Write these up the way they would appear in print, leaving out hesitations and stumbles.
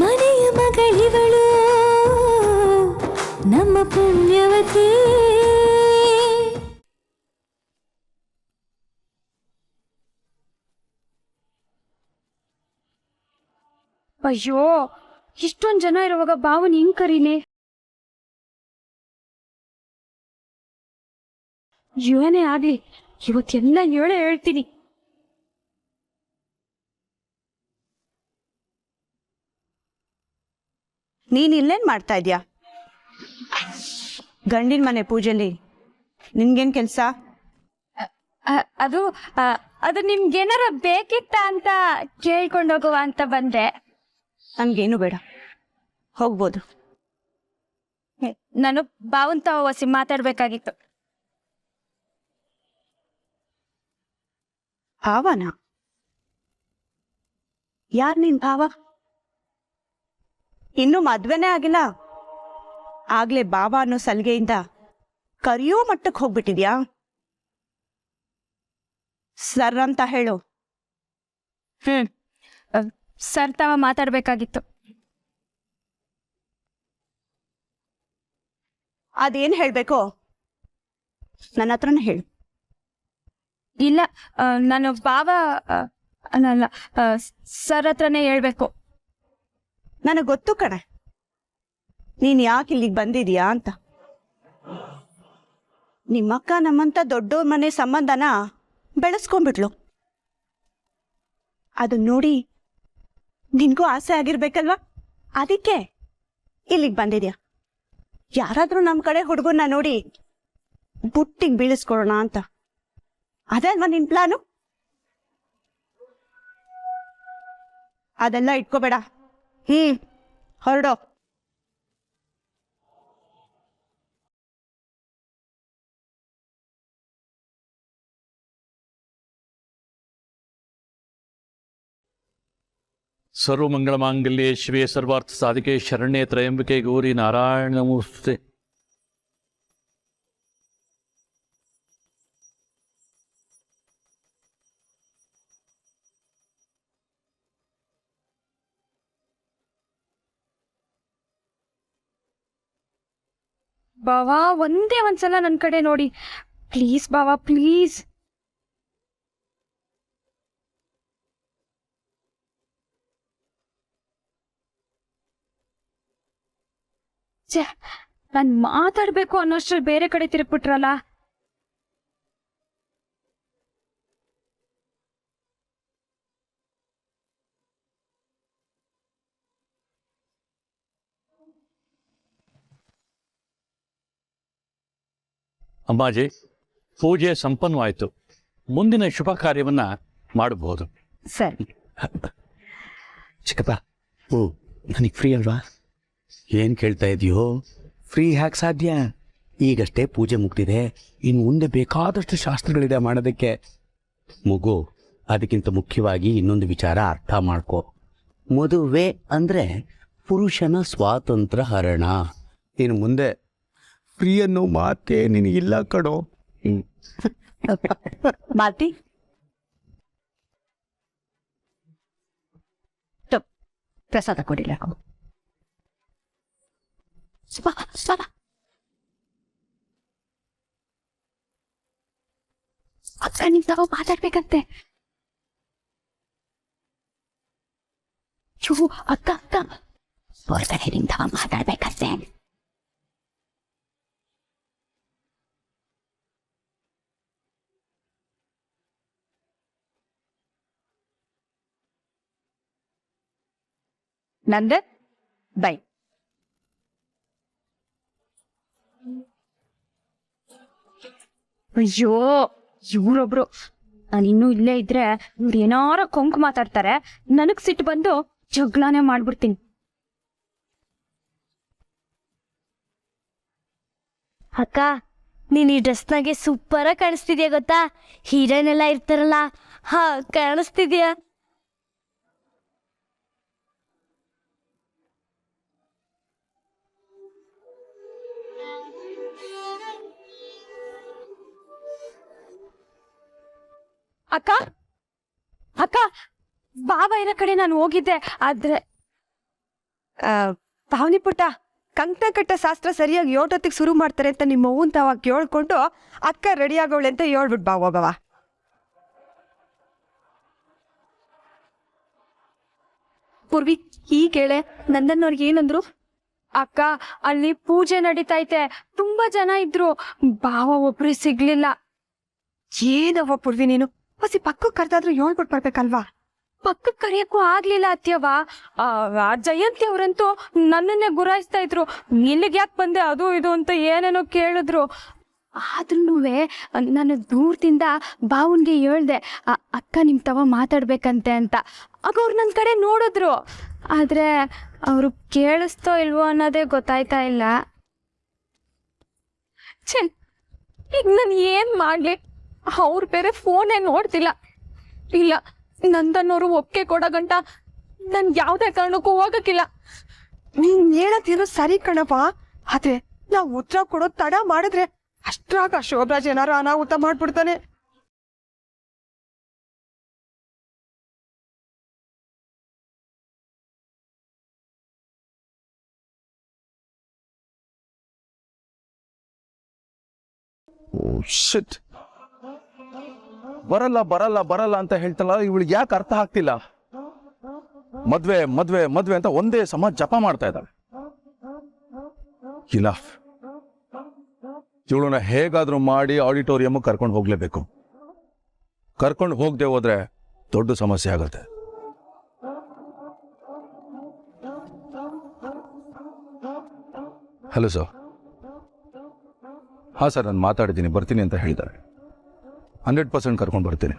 ಮನೆಯ ಮಗಳಿವಳು ನಮ್ಮ ಪುಣ್ಯವತಿ. ಅಯ್ಯೋ, ಇಷ್ಟೊಂದು ಜನ ಇರುವಾಗ ಬಾವನ್ ಹಿಂಗ್ ಕರೀನೆ. ಏನೇ ಆಗ್ಲಿ ಇವತ್ತೆಲ್ಲ ಹೇಳ್ತೀನಿ. ನೀನ್ ಇಲ್ಲೇನ್ ಮಾಡ್ತಾ ಇದ್ಯಾ? ಗಂಡಿನ ಮನೆ ಪೂಜೆಲಿ ನಿನ್ಗೇನ್ ಕೆಲ್ಸ? ಅದು ನಿಮ್ಗೇನಾರ ಬೇಕಿತ್ತ ಅಂತ ಕೇಳ್ಕೊಂಡೋಗುವ ಅಂತ ಬಂದೆ. ನನ್ಗೇನು ಬೇಡ, ಹೋಗ್ಬೋದು. ನಾನು ಬಾವನ್ ತಾವ ವಸಿ ಮಾತಾಡ್ಬೇಕಾಗಿತ್ತು. ಭಾವನಾ? ಯಾರ್ ನಿನ್ ಭಾವ? ಇನ್ನು ಮದ್ವೆನೇ ಆಗಿಲ್ಲ, ಆಗ್ಲೇ ಬಾವ ಅನ್ನೋ ಸಲಿಗೆಯಿಂದ ಕರಿಯೋ ಮಟ್ಟಕ್ಕೆ ಹೋಗ್ಬಿಟ್ಟಿದ್ಯಾ? ಸರ್ ಅಂತ ಹೇಳು. ಸರ್ ತಾವ ಮಾತಾಡ್ಬೇಕಾಗಿತ್ತು. ಅದೇನ್ ಹೇಳ್ಬೇಕೋ ನನ್ನ ಹತ್ರನೇ ಹೇಳು. ಇಲ್ಲ, ನಾನು ಬಾವ ಅಲ್ಲ, ಸರ್ ಹತ್ರನೇ ಹೇಳ್ಬೇಕು. ನನಗೆ ಗೊತ್ತು ಕಣೆ, ನೀನ್ ಯಾಕೆ ಇಲ್ಲಿಗೆ ಬಂದಿದೀಯಾ ಅಂತ. ನಿಮ್ಮಕ್ಕ ನಮ್ಮಂತ ದೊಡ್ಡೋರ್ ಮನೆ ಸಂಬಂಧನ ಬೆಳೆಸ್ಕೊಂಡ್ಬಿಟ್ಲು. ಅದು ನೋಡಿ ನಿನ್ಗೂ ಆಸೆ ಆಗಿರ್ಬೇಕಲ್ವಾ? ಅದಕ್ಕೆ ಇಲ್ಲಿಗೆ ಬಂದಿದ್ಯಾ. ಯಾರಾದ್ರೂ ನಮ್ಮ ಕಡೆ ಹುಡುಗನ್ನ ನೋಡಿ ಬುಟ್ಟಿಗೆ ಬೀಳಿಸ್ಕೊಡೋಣ ಅಂತ. ಅದೇ ಅಲ್ವಾ ನಿನ್ ಪ್ಲಾನು? ಅದೆಲ್ಲ ಇಟ್ಕೋಬೇಡ. ಹೊರಡೋ. ಸರ್ವಮಂಗಳಮಾಂಗಲ್ಯೆ ಶಿವೆ ಸರ್ವಾರ್ಥ ಸಾಧಿಕೆ ಶರಣ್ಯೆ ತ್ರಯಂಬಿಕೆ ಗೌರಿ ನಾರಾಯಣ ನಮೋಸ್ತುತೆ. ಬಾವಾ, ಒಂದೇ ಒಂದ್ಸಲ ನನ್ನ ಕಡೆ ನೋಡಿ ಪ್ಲೀಸ್. Bawa please. ನಾನ್ ಮಾತಾಡ್ಬೇಕು ಅನ್ನೋಷ್ಟ್ರಲ್ಲಿ ಬೇರೆ ಕಡೆ ತಿರುಗ್ಬಿಟ್ರಲ್ಲ. ಅಮ್ಮಾಜಿ, ಪೂಜೆ ಸಂಪನ್ನವಾಯಿತು. ಮುಂದಿನ ಶುಭ ಕಾರ್ಯವನ್ನ ಮಾಡಬಹುದು. ಸರಿ ಚಿಕ್ಕಪ್ಪ, ನನಗೆ ಫ್ರೀ ಅಲ್ವಾ? ಏನು ಕೇಳ್ತಾ ಇದೆಯೋ? ಫ್ರೀ ಹ್ಯಾಕ್ ಸಾಧ್ಯ? ಈಗಷ್ಟೇ ಪೂಜೆ ಮುಗ್ದಿದೆ, ಇನ್ನು ಮುಂದೆ ಬೇಕಾದಷ್ಟು ಶಾಸ್ತ್ರಗಳಿದೆ ಮಾಡೋದಕ್ಕೆ. ಮಗು, ಅದಕ್ಕಿಂತ ಮುಖ್ಯವಾಗಿ ಇನ್ನೊಂದು ವಿಚಾರ ಅರ್ಥ ಮಾಡ್ಕೊ. ಮದುವೆ ಅಂದರೆ ಪುರುಷನ ಸ್ವಾತಂತ್ರ್ಯ ಹರಣ. ಇನ್ನು ಮುಂದೆ ಫ್ರೀ ಅನ್ನೋ ಮಾತೇ ನಿನಗಿಲ್ಲ ಕಣೋ. ಮಾಲ್ತಿ, ಪ್ರಸಾದ ಕೊಡಿಲ್ಲ. ಅಕ್ಕ ನಿಮ್ ತಾವ ಮಾತಾಡ್ಬೇಕಂತೆ. ಅಕ್ಕ ಅಕ್ಕ ಹೊರಗಡೆ ನಿಮ್ ತಾವ ಮಾತಾಡ್ಬೇಕಂತೆ. ನಂದ ಬೈ. ಅಯ್ಯೋ, ಇವ್ರೊಬ್ರು ನಾನಿನ್ನೂ ಇಲ್ಲೇ ಇದ್ರೆ ಇವ್ರು ಏನಾರ ಕೊಂಕು ಮಾತಾಡ್ತಾರೆ. ನನಗ್ ಸಿಟ್ಟು ಬಂದು ಜಗಳಾನೇ ಮಾಡ್ಬಿಡ್ತೀನಿ. ಅಕ್ಕ, ನೀನ್ ಈ ಡ್ರೆಸ್ನಾಗೆ ಸೂಪರ್ ಆಗಿ ಕಾಣಿಸ್ತಿದ್ಯಾ ಗೊತ್ತಾ? ಹೀರೋಯಿನ್ ಎಲ್ಲ ಇರ್ತಾರಲ್ಲ, ಹಾ ಕಾಣಿಸ್ತಿದ್ಯಾ? ಅಕ್ಕ ಅಕ್ಕ, ಬಾಬಾ ಇರೋ ಕಡೆ ನಾನು ಹೋಗಿದ್ದೆ, ಆದ್ರೆ ಪಾವನಿ ಪುಟ್ಟ ಕಂಕಣ ಕಟ್ಟ ಶಾಸ್ತ್ರ ಸರಿಯಾಗಿ 7 ಶುರು ಮಾಡ್ತಾರೆ ಅಂತ ನಿಮ್ಮ ಅವ್ವನ್ ತಾವ ಕೇಳ್ಕೊಂಡು ಅಕ್ಕ ರೆಡಿ ಆಗೋಳೆ ಅಂತ ಹೇಳ್ಬಿಟ್ಟು ಬಾ ಹೋಗವ. ಪೂರ್ವಿ ಹೀಗೇಳೆ ನಂದನ್ನವ್ರಿಗೆ ಏನಂದ್ರು? ಅಕ್ಕ ಅಲ್ಲಿ ಪೂಜೆ ನಡೀತೈತೆ, ತುಂಬಾ ಜನ ಇದ್ರು, ಬಾವ ಒಬ್ರು ಸಿಗ್ಲಿಲ್ಲ. ಏನವ್ವ ಪೂರ್ವಿ ನೀನು ಹೊಸಿ ಪಕ್ಕಕ್ಕೆ ಕರೆದಾದ್ರೂ ಹೇಳ್ಬಿಟ್ಟು ಬರ್ಬೇಕಲ್ವಾ? ಪಕ್ಕಕ್ಕೆ ಕರೆಯಕ್ಕೂ ಆಗ್ಲಿಲ್ಲ ಅತ್ಯವ. ಆ ಜಯಂತಿ ಅವರಂತೂ ನನ್ನನ್ನೇ ಗುರಾಯಿಸ್ತಾ ಇದ್ರು. ಇಲ್ಲಿಗೆ ಯಾಕೆ ಬಂದೆ ಅದು ಇದು ಅಂತ ಏನೇನೋ ಕೇಳಿದ್ರು. ಆದ್ರೂ ನಾನು ದೂರದಿಂದ ಬಾವನ್ಗೆ ಹೇಳ್ದೆ ಅಕ್ಕ ನಿಮ್ ತವ ಮಾತಾಡ್ಬೇಕಂತೆ ಅಂತ. ಆಗ ಅವ್ರು ನನ್ನ ಕಡೆ ನೋಡಿದ್ರು, ಆದ್ರೆ ಅವರು ಕೇಳಿಸ್ತೋ ಇಲ್ವೋ ಅನ್ನೋದೇ ಗೊತ್ತಾಯ್ತಾ ಇಲ್ಲ. ಛೆ, ಈಗ ನಾನು ಏನ್ ಮಾಡ್ಲಿ? ಅವ್ರು ಬೇರೆ ಫೋನೇ ನೋಡ್ತಿಲ್ಲ. ಇಲ್ಲ, ನಂದನ್ನೋರು ಒಪ್ಪಿಗೆ ಕೊಡೋ ಗಂಟ ನನ್ಗೆ ಯಾವುದೇ ಕಾರಣಕ್ಕೂ ಹೋಗಕ್ಕಿಲ್ಲ. ನೀನ್ ಹೇಳತ್ತಿರೋ ಸರಿ ಕಣಪ್ಪ, ಆದ್ರೆ ನಾವು ಉತ್ತರ ಕೊಡೋದು ತಡ ಮಾಡಿದ್ರೆ ಅಷ್ಟ್ರಾಗ ಶೋಭರಾಜ್ ಏನಾರು ಅನಾಹುತ ಮಾಡ್ಬಿಡ್ತಾನೆ. ಶಿಟ್, ಬರಲ್ಲ ಬರಲ್ಲ ಬರಲ್ಲ ಅಂತ ಹೇಳ್ತಲ್ಲ, ಇವಳಿಗೆ ಯಾಕೆ ಅರ್ಥ ಆಗ್ತಿಲ್ಲ? ಮದ್ವೆ ಮದ್ವೆ ಮದ್ವೆ ಅಂತ ಒಂದೇ ಸಮ ಜಪ ಮಾಡ್ತಾ ಇದ್ದಾಳೆ. ಇಲ್ಲ, ಇವಳನ್ನ ಹೇಗಾದ್ರೂ ಮಾಡಿ ಆಡಿಟೋರಿಯಂ ಕರ್ಕೊಂಡು ಹೋಗ್ಲೇಬೇಕು. ಕರ್ಕೊಂಡು ಹೋಗದೆ ಹೋದ್ರೆ ದೊಡ್ಡ ಸಮಸ್ಯೆ ಆಗತ್ತೆ. Hello sir. ಹಾಂ ಸರ್, ನಾನು ಮಾತಾಡಿದ್ದೀನಿ, ಬರ್ತೀನಿ ಅಂತ ಹೇಳಿದ್ದಾರೆ. 100% ಕರ್ಕೊಂಡು ಬರ್ತೀನಿ.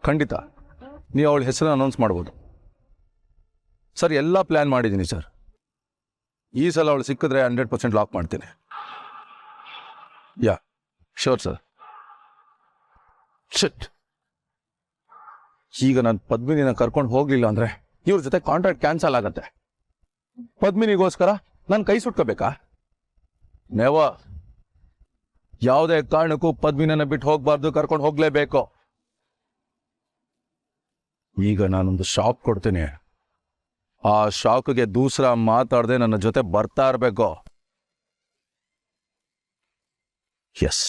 ಖಂಡಿತ ನೀವು ಅವಳ ಹೆಸರನ್ನು ಅನೌನ್ಸ್ ಮಾಡ್ಬೋದು ಸರ್. ಎಲ್ಲ ಪ್ಲ್ಯಾನ್ ಮಾಡಿದ್ದೀನಿ ಸರ್. ಈ ಸಲ ಅವಳು ಸಿಕ್ಕಿದ್ರೆ 100% ಲಾಕ್ ಮಾಡ್ತೀನಿ. Yeah sure sir. ಶಿಟ್, ಈಗ ನಾನು ಪದ್ಮಿನಿನ ಕರ್ಕೊಂಡು ಹೋಗಲಿಲ್ಲ ಅಂದರೆ ಇವ್ರ ಜೊತೆ ಕಾಂಟ್ರಾಕ್ಟ್ ಕ್ಯಾನ್ಸಲ್ ಆಗತ್ತೆ. ಪದ್ಮಿನಿಗೋಸ್ಕರ ನಾನು ಕೈ ಸುಟ್ಕೋಬೇಕಾ? ನೆವರ್. ಯಾವುದೇ ಕಾರಣಕ್ಕೂ ಪದ್ಮಿನನ್ನ ಬಿಟ್ಟು ಹೋಗ್ಬಾರ್ದು, ಕರ್ಕೊಂಡು ಹೋಗ್ಲೇಬೇಕು. ಈಗ ನಾನೊಂದು ಶಾಕ್ ಕೊಡ್ತೀನಿ. ಆ ಶಾಕ್ಗೆ ದೂಸರ ಮಾತಾಡದೆ ನನ್ನ ಜೊತೆ ಬರ್ತಾ ಇರಬೇಕು. ಎಸ್.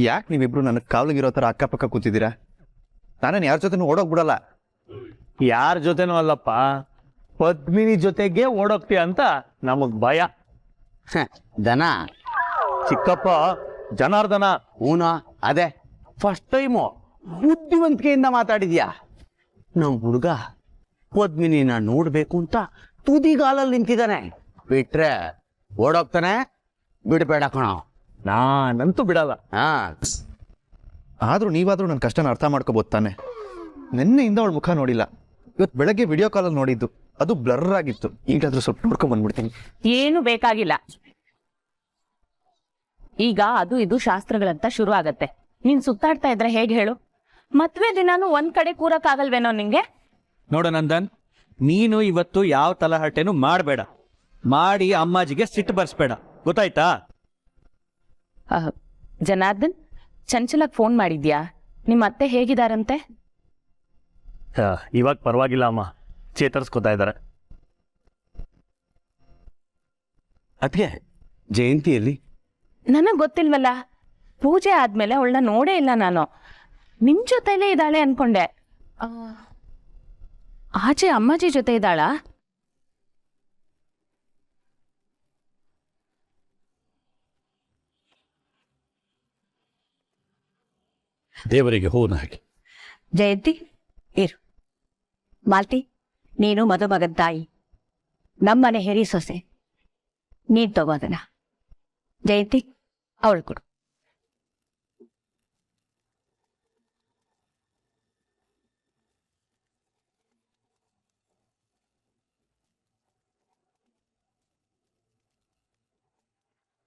ಯಾಕೆ ನೀವಿಬ್ರು ನನಗೆ ಕಾವಲಿಗಿರೋ ಥರ ಅಕ್ಕಪಕ್ಕ ಕೂತಿದ್ದೀರಾ? ನಾನೇನು ಯಾರ ಜೊತೆನೂ ಓಡೋಗ್ಬಿಡಲ್ಲ. ಯಾರ ಜೊತೆನೂ ಅಲ್ಲಪ್ಪ, ಪದ್ಮಿನಿ ಜೊತೆಗೆ ಓಡೋಗ್ತೀಯ ಅಂತ ನಮಗ್ ಭಯ. ದನ ಚಿಕ್ಕಪ್ಪ ಜನಾರ್ದನ. ಹೂನಾ, ಅದೇ ಫಸ್ಟ್ ಟೈಮು ಬುದ್ಧಿವಂತಿಕೆಯಿಂದ ಮಾತಾಡಿದ್ಯಾ. ನಮ್ಮ ಹುಡುಗ ಪದ್ಮಿನಿನ ನೋಡ್ಬೇಕು ಅಂತ ತುದಿಗಾಲಲ್ಲಿ ನಿಂತಿದ್ದಾನೆ. ಬಿಟ್ರೆ ಓಡೋಗ್ತಾನೆ, ಬಿಡಬೇಡ ಕಣ. ನಾನಂತೂ ಬಿಡಲ್ಲ. ಆದರೂ ನೀವಾದರೂ ನನ್ನ ಕಷ್ಟನ ಅರ್ಥ ಮಾಡ್ಕೋಬೋದು ತಾನೆ. ನಿನ್ನೆಯಿಂದ ಅವಳ ಮುಖ ನೋಡಿಲ್ಲ. ಇವತ್ತು ಬೆಳಗ್ಗೆ ವಿಡಿಯೋ ಕಾಲಲ್ಲಿ ನೋಡಿದ್ದು, ಅದು ಬ್ಲರ್ ಆಗಿತ್ತು. ಈಗಾದ್ರೂ ಸ್ವಲ್ಪ ನೋಡ್ಕೊಂಡ್ ಬಂದ್ಬಿಡ್ತೀನಿ. ಏನು ಬೇಕಾಗಿಲ್ಲ. ಈಗ ಅದು ಇದು ಶಾಸ್ತ್ರಗಳಂತ ಶುರು ಆಗತ್ತೆ. ನೀನ್ ಸುತ್ತಾಡ್ತಾ ಇದ್ರೆ ಹೇಗೆ ಹೇಳು? ಮದ್ವೆ ದಿನಾನು ಒಂದ್ ಕಡೆ ಕೂರಕ್ಕಾಗಲ್ವೇನೋ ನಿಂಗೆ? ನೋಡ ನಂದನ್, ನೀನು ಇವತ್ತು ಯಾವ ತಲಹಟೆನೂ ಮಾಡಬೇಡ. ಮಾಡಿ ಅಮ್ಮಾಜಿಗೆ ಸಿಟ್ಟು ಬರ್ಸ್ಬೇಡ, ಗೊತ್ತಾಯ್ತಾ? ಜನಾರ್ದನ್, ಚಂಚಲಕ್ ಫೋನ್ ಮಾಡಿದ್ಯಾ? ನಿಮ್ಮ ಅತ್ತೆ ಹೇಗಿದಾರಂತೆ? ಇವಾಗ ಪರವಾಗಿಲ್ಲ ಅಮ್ಮ, ಚೇತರಿಸ್ಕೊತಾ ಇದ್ದಾರೆ. ಅದಕ್ಕೆ ಜಯಂತಿಯಲ್ಲಿ ನನಗ್ ಗೊತ್ತಿಲ್ವಲ್ಲ. ಪೂಜೆ ಆದ್ಮೇಲೆ ಅವಳನ್ನ ನೋಡೇ ಇಲ್ಲ ನಾನು. ನಿಮ್ ಜೊತೆಲೇ ಇದ್ದಾಳೆ ಅನ್ಕೊಂಡೆ. ಆಚೆ ಅಮ್ಮಾಜಿ ಜೊತೆ ಇದ್ದಾಳಾ? ದೇವರಿಗೆ ಹೂನ ಹಾಕಿ. ಜಯಂತಿ ಇರು. ಮಾಲ್ತಿ, ನೀನು ಮದುಮಗನ ತಾಯಿ, ನಮ್ಮನೆ ಹೆರಿ ಸೊಸೆ. ನೀನ್ ತಗೋದನ. ಜಯಂತಿ, ಅವಳು ಕೊಡು.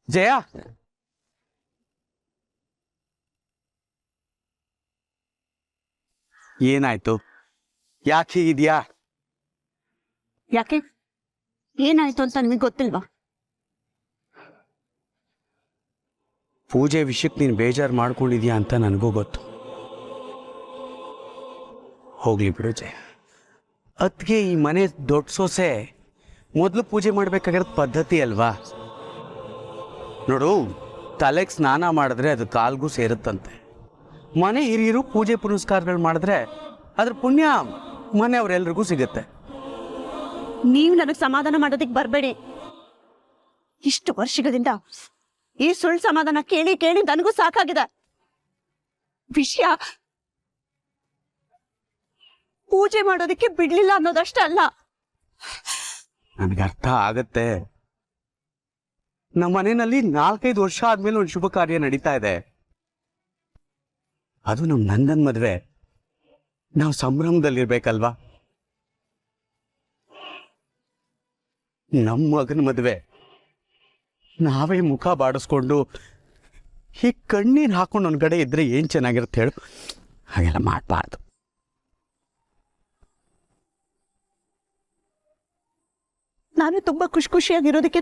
ಜಯ, ಏನಾಯ್ತು? ಯಾಕೆ ಹೀಗಿದ್ಯಾ? ಯಾಕೆ ಏನಾಯ್ತು ಅಂತ ನಿಮಗೆ ಗೊತ್ತಿಲ್ವಾ? ಪೂಜೆ ವಿಷಯಕ್ಕೆ ನೀನು ಬೇಜಾರು ಮಾಡ್ಕೊಂಡಿದ್ಯಾ ಅಂತ ನನಗೂ ಗೊತ್ತು. ಹೋಗ್ಲಿ ಬಿಡು ಜಯ. ಅದಕ್ಕೆ ಈ ಮನೆ ದೊಡ್ಡ ಸೊಸೆ ಮೊದಲು ಪೂಜೆ ಮಾಡಬೇಕಾಗಿರೋದು ಪದ್ಧತಿ ಅಲ್ವಾ? ನೋಡು, ತಲೆಗೆ ಸ್ನಾನ ಮಾಡಿದ್ರೆ ಅದು ಕಾಲ್ಗೂ ಸೇರುತ್ತಂತೆ. ಮನೆ ಹಿರಿಯರು ಪೂಜೆ ಪುನಸ್ಕಾರಗಳು ಮಾಡಿದ್ರೆ ಅದ್ರ ಪುಣ್ಯ ಮನೆಯವ್ರೆಲ್ರಿಗೂ ಸಿಗುತ್ತೆ. ನೀವು ನನಗೆ ಸಮಾಧಾನ ಮಾಡೋದಕ್ಕೆ ಬರಬೇಡಿ. ಇಷ್ಟು ವರ್ಷಗಳಿಂದ ಈ ಸುಳ್ಳು ಸಮಾಧಾನ ಕೇಳಿ ಕೇಳಿ ನನಗೂ ಸಾಕಾಗಿದೆ. ವಿಷಯ ಪೂಜೆ ಮಾಡೋದಕ್ಕೆ ಬಿಡ್ಲಿಲ್ಲ ಅನ್ನೋದಷ್ಟೇ ಅಲ್ಲ. ನನಗೆ ಅರ್ಥ ಆಗತ್ತೆ. ನಮ್ಮ ಮನೆಯಲ್ಲಿ 4-5 ವರ್ಷ ಆದ್ಮೇಲೆ ಒಂದು ಶುಭ ಕಾರ್ಯ ನಡೀತಾ ಇದೆ. ಅದು ನಮ್ಮ ನಂದನ್ ಮದುವೆ. ನಾವು ಸಂಭ್ರಮದಲ್ಲಿರ್ಬೇಕಲ್ವಾ? ನಮ್ಮ ಮಗನ ಮದುವೆ ನಾವೇ ಮುಖ ಬಾಡಿಸ್ಕೊಂಡು ಈ ಕಣ್ಣೀರು ಹಾಕೊಂಡು ಒಂದು ಕಡೆ ಇದ್ರೆ ಏನು ಚೆನ್ನಾಗಿರುತ್ತೆ ಹೇಳು? ಹಾಗೆಲ್ಲ ಮಾಡಬಾರ್ದು. ನಾನು ತುಂಬಾ ಖುಷಿಯಾಗಿರೋದಕ್ಕೆ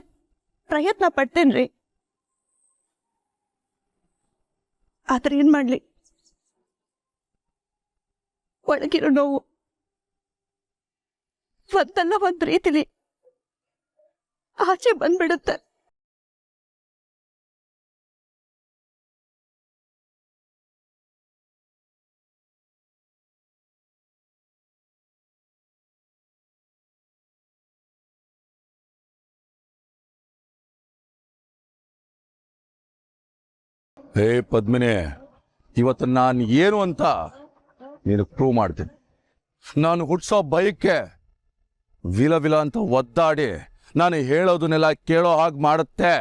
ಪ್ರಯತ್ನ ಪಡ್ತೇನ್ರಿ. ಆದ್ರೆ ಏನ್ ಮಾಡ್ಲಿ, ಒಳಗಿರೋ ನೋವು ಒಂದಲ್ಲ ಒಂದ್ ರೀತಿಲಿ ಆಚೆ ಬಂದ್ಬಿಡುತ್ತೆ. ಹೇ ಪದ್ಮಿನಿ, ಇವತ್ತು ನಾನು ಏನು ಅಂತ ನೀನು ಪ್ರೂವ್ ಮಾಡ್ತೀನಿ. ನಾನು ಹುಟ್ಟಿಸೋ ಬೈಕ್ಗೆ ವಿಲ ವಿಲ ಅಂತ ಒದ್ದಾಡಿ ನಾನು ಹೇಳೋದನ್ನೆಲ್ಲ ಕೇಳೋ ಹಾಗೆ ಮಾಡುತ್ತೆ.